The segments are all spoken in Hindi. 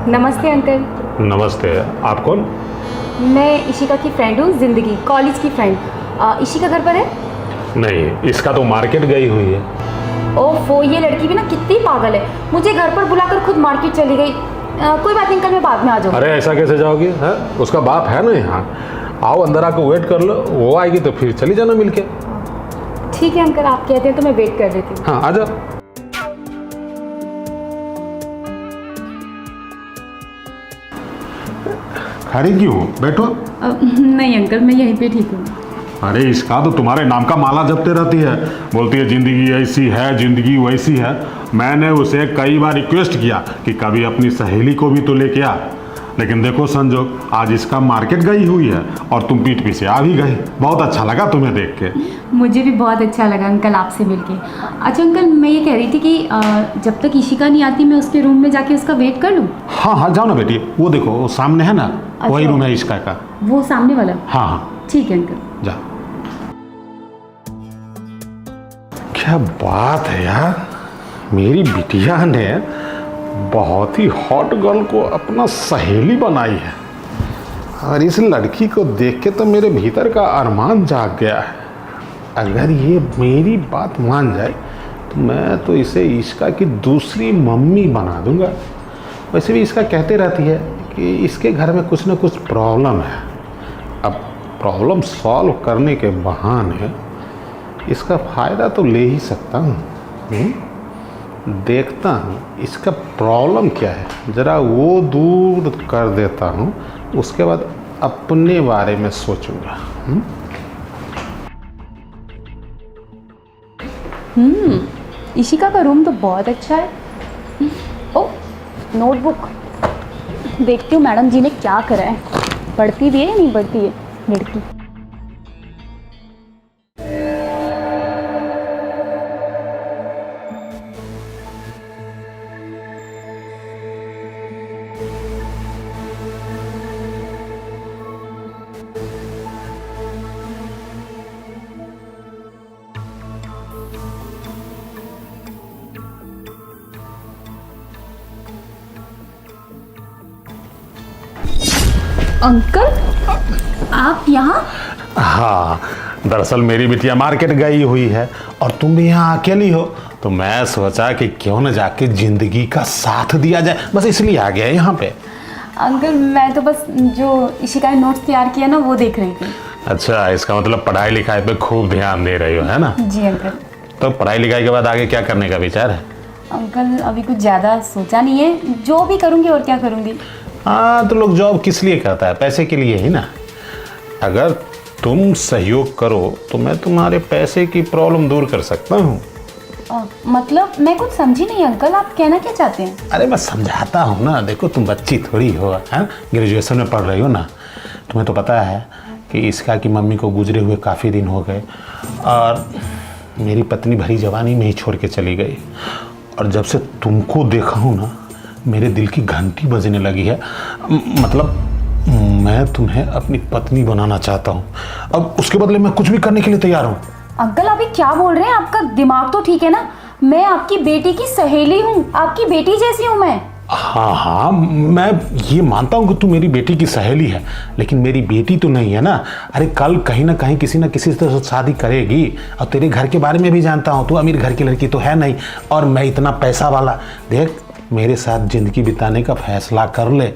नमस्ते अंकल। नमस्ते। आप कौन? मैं इशिका की फ्रेंड हूँ, जिंदगी कॉलेज की फ्रेंड। इशिका घर पर है? नहीं, इसका तो मार्केट गई हुई है। ओफो, ये लड़की भी ना कितनी पागल है, मुझे घर पर बुलाकर खुद मार्केट चली गई। कोई बात नहीं अंकल, मैं बाद में आ जाऊँगी। अरे ऐसा कैसे जाओगी? है उसका बाप है ना यहाँ। आओ अंदर आकर वेट कर लो, वो आएगी तो फिर चली जाना मिलके। ठीक है अंकल, आप कहते हैं तो मैं वेट कर लेती हूँ। हाँ आ जाओ। खड़ी क्यों हो? बैठो। नहीं अंकल, मैं यहीं पे ठीक हूँ। अरे इसका तो तुम्हारे नाम का माला जपते रहती है, बोलती है जिंदगी ऐसी है, जिंदगी वैसी है। मैंने उसे कई बार रिक्वेस्ट किया कि कभी अपनी सहेली को भी तो लेके आ, लेकिन देखो संजोग, आज इसका मार्केट गई हुई है और तुम पीठ पीछे आ भी गई। बहुत अच्छा लगा तुम्हें देख के। मुझे भी बहुत अच्छा लगा अंकल आपसे मिलके। अच्छा अंकल, मैं ये कह रही थी कि जब तक इशिका नहीं आती मैं उसके रूम में जाके उसका वेट कर लूँ? हाँ हाँ जाओ ना बेटी, वो देखो वो सामने है ना। अच्छा। वही रूम है इशिका का। वो सामने वाला? हाँ हाँ ठीक है अंकल। जा। क्या बात है यार, मेरी बिटिया ने बहुत ही हॉट गर्ल को अपना सहेली बनाई है और इस लड़की को देख के तो मेरे भीतर का अरमान जाग गया है। अगर ये मेरी बात मान जाए तो मैं तो इसे इशिका की दूसरी मम्मी बना दूंगा। वैसे भी इसका कहते रहती है कि इसके घर में कुछ ना कुछ प्रॉब्लम है। अब प्रॉब्लम सॉल्व करने के बहाने इसका फ़ायदा तो ले ही सकता हूँ। देखता हूँ इसका प्रॉब्लम क्या है, ज़रा वो दूर कर देता हूँ, उसके बाद अपने बारे में सोचूंगा। इशिका का रूम तो बहुत अच्छा है। ओ नोटबुक, देखती हूँ मैडम जी ने क्या करा है, पढ़ती भी है या नहीं पढ़ती है लड़की। अंकल आप यहाँ? हाँ, दरअसल मेरी बिटिया मार्केट गई हुई है और तुम भी यहाँ अकेली हो, तो मैं सोचा कि क्यों न जाके जिंदगी का साथ दिया जाए, बस इसलिए आ गया यहाँ पे। अंकल मैं तो बस जो इशिका ने नोट्स तैयार किया ना वो देख रही थी। अच्छा, इसका मतलब पढ़ाई लिखाई पे खूब ध्यान दे रही हो, है ना? जी अंकल। तो पढ़ाई लिखाई के बाद आगे क्या करने का विचार है? अंकल अभी कुछ ज़्यादा सोचा नहीं है, जो भी करूँगी और क्या करूँगी। हाँ, तो लोग जॉब किस लिए करता है? पैसे के लिए ही ना। अगर तुम सहयोग करो तो मैं तुम्हारे पैसे की प्रॉब्लम दूर कर सकता हूँ। मतलब मैं कुछ समझी नहीं अंकल, आप कहना क्या चाहते हैं? अरे मैं समझाता हूँ ना। देखो तुम बच्ची थोड़ी हो, है, ग्रेजुएशन में पढ़ रही हो ना। तुम्हें तो पता है कि इशिका की मम्मी को गुजरे हुए काफ़ी दिन हो गए और मेरी पत्नी भरी जवानी में ही छोड़ के चली गई। और जब से तुमको देखा हूँ ना, मेरे दिल की घंटी बजने लगी है। मतलब मैं तुम्हें अपनी पत्नी बनाना चाहता हूँ। अब उसके बदले मैं कुछ भी करने के लिए तैयार हूँ। अंकल अभी क्या बोल रहे हैं? आपका दिमाग तो ठीक है ना? मैं आपकी बेटी की सहेली हूँ, आपकी बेटी जैसी हूँ मैं। हाँ हाँ, मैं ये मानता हूँ कि तू मेरी बेटी की सहेली है, लेकिन मेरी बेटी तो नहीं है ना। अरे कल कहीं ना कहीं किसी न किसी से शादी करेगी। और तेरे घर के बारे में भी जानता हूँ, तू अमीर घर की लड़की तो है नहीं और मैं इतना पैसा वाला। देख, मेरे साथ जिंदगी बिताने का फैसला कर ले,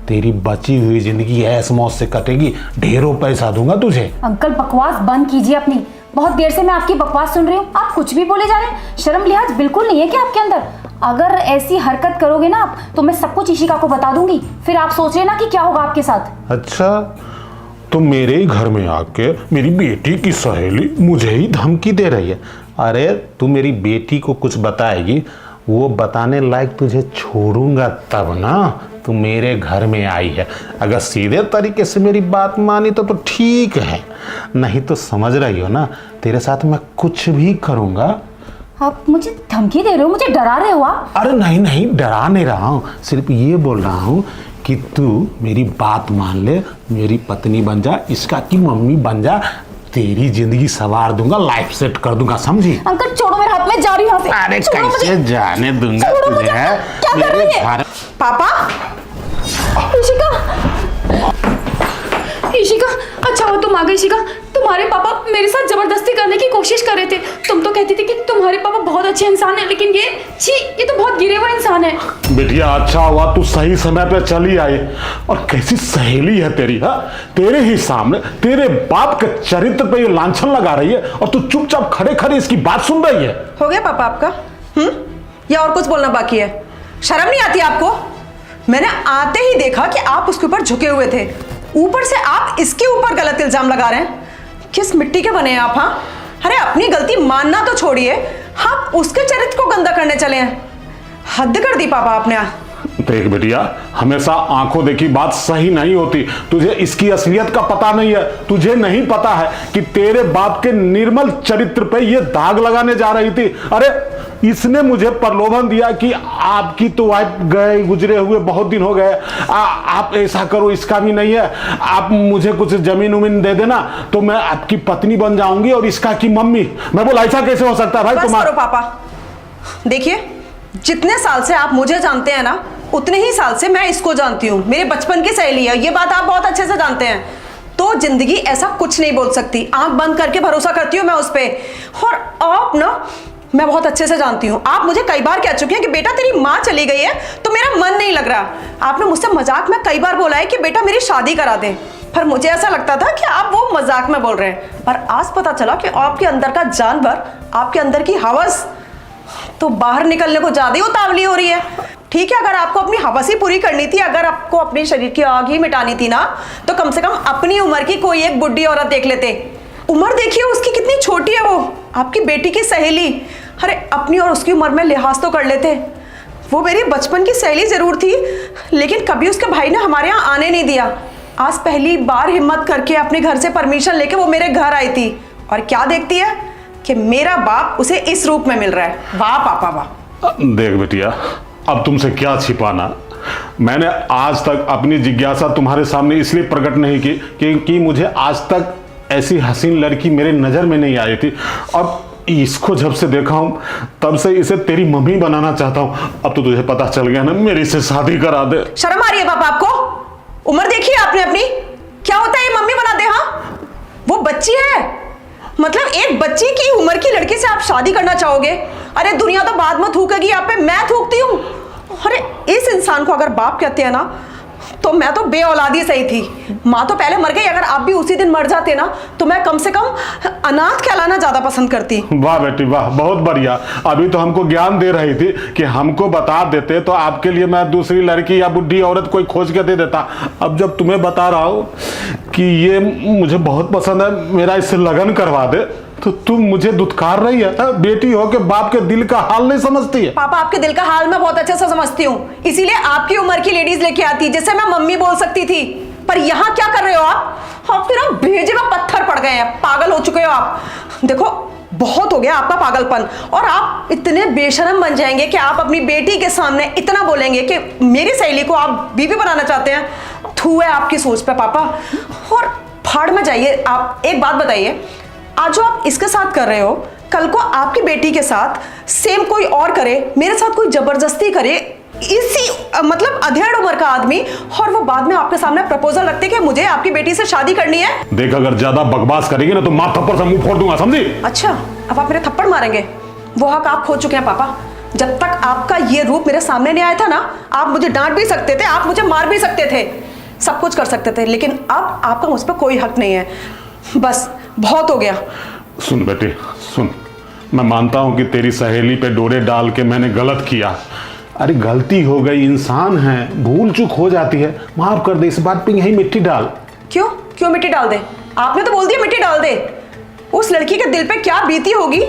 तेरी बची हुई जिंदगी ऐश मौज से कटेगी। ढेरों पैसा दूंगा तुझे। अंकल बकवास बंद कीजिए अपनी, बहुत देर से मैं आपकी बकवास सुन रही हूँ, आप कुछ भी बोले जा रहे हैं। शर्म लिहाज बिल्कुल नहीं है क्या आपके अंदर? अगर ऐसी हरकत करोगे ना आप तो मैं सब कुछ इशिका को बता दूंगी, फिर आप सोच लेना कि क्या होगा आपके साथ। अच्छा, तो मेरे ही घर में आके मेरी बेटी की सहेली मुझे ही धमकी दे रही है। अरे तू मेरी बेटी को कुछ बताएगी, वो बताने लायक तुझे छोड़ूंगा तब ना। तू मेरे घर में आई है, अगर सीधे तरीके से मेरी बात मानी तो ठीक है, नहीं तो समझ रही हो ना, तेरे साथ मैं कुछ भी करूंगा। आप मुझे धमकी दे रहे हो, मुझे डरा रहे हो आप? अरे नहीं नहीं, डरा नहीं रहा हूँ, सिर्फ ये बोल रहा हूँ कि तू मेरी बात मान ले, मेरी पत्नी बन जा, इसका की मम्मी बन जा, तेरी जिंदगी संवार दूंगा, लाइफ सेट कर दूंगा, समझी? अंकल छोड़ो मेरे हाथ में, जा रही हूं यहाँ से। अरे कैसे जाने दूंगा तुझे? क्या कर रही है? पापा आ गई शिखा, तुम्हारे पापा मेरे साथ जबरदस्ती करने की कोशिश कर रहे थे। तुम तो कहती थी कि तुम्हारे पापा बहुत अच्छे इंसान हैं, लेकिन ये तो बहुत गिरे हुए इंसान है। बिटिया अच्छा हुआ तू सही समय पे चली आई। और कैसी सहेली है तेरी, हा? तेरे ही सामने तेरे बाप के चरित्र पे ये लांछन लगा रही है और तू चुपचाप खड़े खड़े इसकी बात सुन रही है। हो गया पापा आपका? या और कुछ बोलना बाकी है? शर्म नहीं आती आपको? मैंने आते ही देखा कि आप उसके ऊपर झुके हुए थे, ऊपर से आप इसके ऊपर गलत इल्जाम लगा रहे हैं। किस मिट्टी के बने हैं आप? हाँ, अरे अपनी गलती मानना तो छोड़िए, आप उसके चरित्र को गंदा करने चले हैं। हद कर दी पापा आपने। देख बेटिया, हमेशा आंखों देखी बात सही नहीं होती। तुझे इसकी असलियत का पता नहीं है। तुझे नहीं पता है कि तेरे बाप के निर्मल चरित्र पे ये दाग लगाने जा रही थी। अरे इसने मुझे प्रलोभन दिया कि आपकी तो वाइफ गए गुजरे हुए बहुत दिन हो गए, आप ऐसा करो, इसका भी नहीं है, आप मुझे कुछ जमीन उमीन दे देना तो मैं आपकी पत्नी बन जाऊंगी और इसका की मम्मी। मैं बोला ऐसा कैसे हो सकता है भाई? बस करो पापा। देखिए, जितने साल से आप मुझे जानते हैं ना, उतने ही साल से मैं इसको जानती हूँ। मेरे बचपन की सहेली है, ये बात आप बहुत अच्छे से जानते हैं। तो जिंदगी ऐसा कुछ नहीं बोल सकती। आंख बंद करके भरोसा करती हूँ मैं उस पर। और आप ना, मैं बहुत अच्छे से जानती हूँ। आप मुझे कई बार कह चुके हैं कि बेटा तेरी माँ चली गई है तो मेरा मन नहीं लग रहा। आपने मुझसे मजाक में कई बार बोला है कि बेटा मेरी शादी करा दे, पर मुझे ऐसा लगता था कि आप वो मजाक में बोल रहे हैं। पर आज पता चला कि आपके अंदर का जानवर, आपके अंदर की हवस तो बाहर निकलने को ज्यादा ही उतावली हो रही है। ठीक है, अगर आपको अपनी हवस ही पूरी करनी थी, अगर आपको अपने शरीर की आग ही मिटानी थी ना, तो कम से कम अपनी उम्र की कोई एक बुढ़ी औरत देख लेते। उम्र देखिए उसकी कितनी छोटी है, वो आपकी बेटी की सहेली। अरे अपनी और उसकी उम्र में लिहाज तो कर लेते। वो मेरी बचपन की सहेली जरूर थी, लेकिन कभी उसके भाई ने हमारे यहाँ आने नहीं दिया। आज पहली बार हिम्मत करके अपने घर से परमिशन लेके वो मेरे घर आई थी, और क्या देखती है कि मेरा बाप उसे इस रूप में मिल रहा है। वाह पापा वाह। देख बेटिया, अब तुमसे क्या छिपाना। मैंने आज तक अपनी जिज्ञासा तुम्हारे सामने इसलिए प्रकट नहीं की क्योंकि मुझे आज तक ऐसी हसीन लड़की मेरे नजर में नहीं आई थी। अब इसको जब से देखा हूं तब से इसे तेरी मम्मी बनाना चाहता हूं। अब तो तुझे पता चल गया ना, मेरी से शादी करा दे। शर्म आ रही है पापा आपको? उम्र देखिए आपने अपनी, क्या होता है ये मम्मी बना दे? हाँ, वो बच्ची है, मतलब एक बच्ची की उम्र की लड़की से आप शादी करना चाहोगे? अरे दुनिया तो बाद में थूकेगी आप पे, मैं थूकती हूँ। अरे इस इंसान को अगर बाप कहते हैं ना, तो मैं तो बेऔलादी सही थी। माँ तो पहले मर गई, अगर आप भी उसी दिन मर जाते ना तो मैं कम से कम अनाथ कहलाना ज्यादा पसंद करती। वाह बेटी वाह, बहुत बढ़िया। अभी तो हमको ज्ञान दे रही थी कि हमको बता देते तो आपके लिए मैं दूसरी लड़की या बुढ़ी औरत कोई खोज के दे देता। अब जब तुम्हें बता रहा हूँ कि ये मुझे बहुत पसंद है, मेरा इससे लगन करवा दे, तो तुम मुझे दुत्कार रही है। बेटी हो के बाप के दिल का हाल नहीं समझती है? पापा आपके दिल का हाल मैं बहुत अच्छे से समझती हूँ, इसीलिए आपकी उम्र की लेडीज लेके आती जिससे मैं मम्मी बोल सकती थी। पर यहाँ क्या कर रहे हो आप? फिर हम भेजे में पत्थर पड़ गए हैं, पागल हो चुके हो आप। देखो बहुत हो गया आपका पागलपन, और आप इतने बेशरम बन जाएंगे कि आप अपनी बेटी के सामने इतना बोलेंगे कि मेरी सहेली को आप बीवी बनाना चाहते हैं। थू है आपकी सोच पे पापा, और फाड़ में जाइए। आप एक बात बताइए, आज जो आप इसके साथ कर रहे हो, कल को आपकी बेटी के साथ सेम कोई और करे, मेरे साथ कोई जबरदस्ती करे, इसी मतलब अधेड़ उम्र का आदमी, और वो बाद में आपके सामने प्रपोजल रखते कि मुझे आपकी बेटी से शादी करनी है। देख अगर ज्यादा बकवास करेगी ना तो मार थप्पड़ से मुंह फोड़ दूंगा, समझी? अच्छा, अब आप मेरे थप्पड़ मारेंगे? वो हक आप खो चुके हैं पापा। जब तक आपका ये रूप मेरे सामने नहीं आया था ना, आप मुझे डांट भी सकते थे, आप मुझे मार भी सकते थे, सब कुछ कर सकते थे, लेकिन अब आपका मुझ पर कोई हक नहीं है। बस बहुत हो गया। सुन बेटी सुन, मैं मानता हूं कि तेरी सहेली पे डोरे डाल के मैंने गलत किया। अरे गलती हो गई, इंसान है, भूल चूक हो जाती है, माफ कर दे। इस बात पे यही मिट्टी डाल। क्यों क्यों मिट्टी डाल दे? आपने तो बोल दिया मिट्टी डाल दे। उस लड़की के दिल पे क्या बीती होगी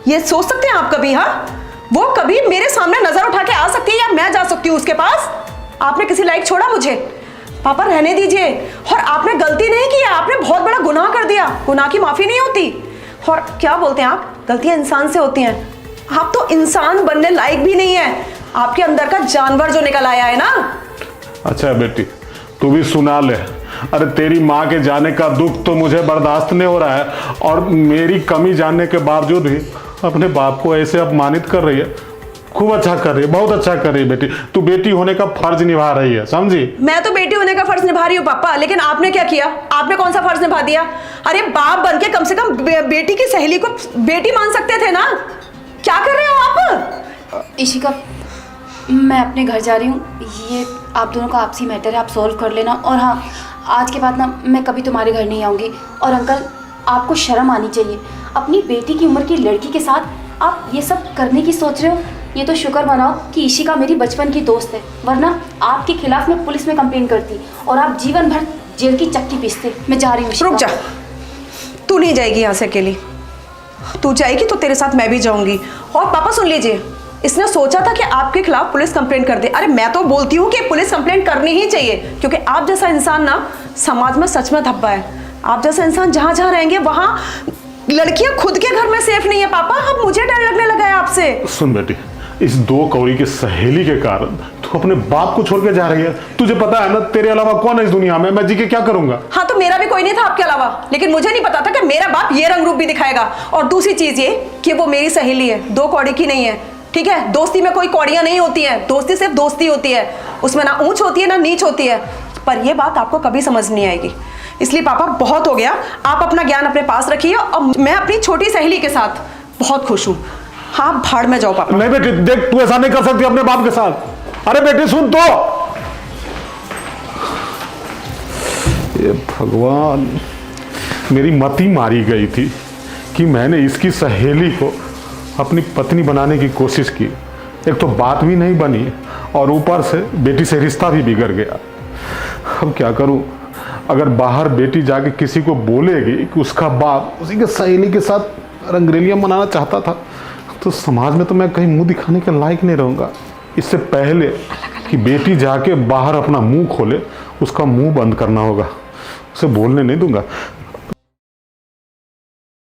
ये सोच सकते हैं आप कभी? हाँ, वो कभी मेरे सामने नजर उठा के आ सकती है या मैं जा सकती हूँ उसके पास? आपने किसी लायक छोड़ा मुझे? पापा रहने दीजिए। और आपने गलती नहीं की, आपने बहुत बड़ा गुनाह कर दिया। गुनाह की माफी नहीं होती। और क्या बोलते हैं आप, गलतियां इंसान से होती हैं। आप तो इंसान बनने लायक भी नहीं है, आपके अंदर का जानवर जो निकल आया है ना। अच्छा बेटी तू भी सुना ले। अरे तेरी माँ के जाने का दुख तो मुझे बर्दाश्त नहीं हो रहा है, और मेरी कमी जानने के बावजूद भी अपने बाप को ऐसे अपमानित कर रही है। खूब अच्छा कर रही है, बहुत अच्छा कर रही है बेटी। तू बेटी होने का फर्ज निभा रही है, समझी? मैं तो बेटी होने का फर्ज निभा रही हूँ पापा, लेकिन आपने क्या किया? आपने कौन सा फर्ज निभा दिया? अरे बाप बन के कम से कम बेटी की सहेली को बेटी मान सकते थे ना। क्या कर रहे हो आप? इशिका, मैं अपने घर जा रही हूँ, ये आप दोनों का आपसी मैटर है, आप सॉल्व कर लेना। और हाँ, आज के बाद ना मैं कभी तुम्हारे घर नहीं आऊँगी। और अंकल, आपको शर्म आनी चाहिए, अपनी बेटी की उम्र की लड़की के साथ आप ये सब करने की सोच रहे हो। ये तो शुक्र मनाओ कि इशिका मेरी बचपन की दोस्त है, वरना आपके खिलाफ मैं पुलिस में कंप्लेन करती और आप जीवन भर जेल की चक्की पीसते। मैं जा रही हूँ। रुक जा, तू नहीं जाएगी यहाँ से अकेली। तू जाएगी तो तेरे साथ मैं भी जाऊंगी। और पापा सुन लीजिए, इसने सोचा था कि आपके खिलाफ पुलिस कंप्लेंट कर दे। अरे मैं तो बोलती हूँ कि पुलिस कंप्लेंट करनी ही चाहिए, क्योंकि आप जैसा इंसान ना समाज में सच में धब्बा है। आप जैसा इंसान जहाँ जहाँ रहेंगे वहाँ लड़कियां खुद के घर में सेफ नहीं है। पापा अब मुझे डर लगने लगा है आपसे। सुन बेटी, इस 2 कौड़ी की सहेली के कारण तू अपने बाप को छोड़ के जा रही है। तुझे पता है ना, तेरे अलावा कौन है इस दुनिया में? मैं जी के क्या करूंगा? हाँ, तो मेरा भी कोई नहीं था आपके अलावा, लेकिन मुझे नहीं पता था कि मेरा बाप ये रंग रूप भी दिखाएगा। और दूसरी चीज ये कि वो मेरी सहेली है, 2 कौड़ी की नहीं है, ठीक है? दोस्ती में कोई कौड़ियां नहीं होती है, दोस्ती सिर्फ दोस्ती होती है, उसमें ना ऊंच होती है ना नीच होती है। पर ये बात आपको कभी समझ नहीं आएगी। इसलिए पापा बहुत हो गया, आप अपना ज्ञान अपने पास रखिए और मैं अपनी छोटी सहेली के साथ बहुत खुश हूँ। हाँ, भाड़ में जाओ पापा। नहीं बेटी, देख, तू ऐसा नहीं कर सकती अपने बाप के साथ। अरे बेटी सुन तो। ये भगवान, मेरी मति मारी गई थी कि मैंने इसकी सहेली को अपनी पत्नी बनाने की कोशिश की। एक तो बात भी नहीं बनी और ऊपर से बेटी से रिश्ता भी बिगड़ गया। अब क्या करूं? अगर बाहर बेटी जाके किसी को बोलेगी कि उसका बाप उसी के सहेली के साथ रंगरेलियां मनाना चाहता था, तो समाज में तो मैं कहीं मुंह दिखाने के लायक नहीं रहूंगा। इससे पहले कि बेटी जाके बाहर अपना मुंह खोले, उसका मुंह बंद करना होगा, उसे बोलने नहीं दूंगा।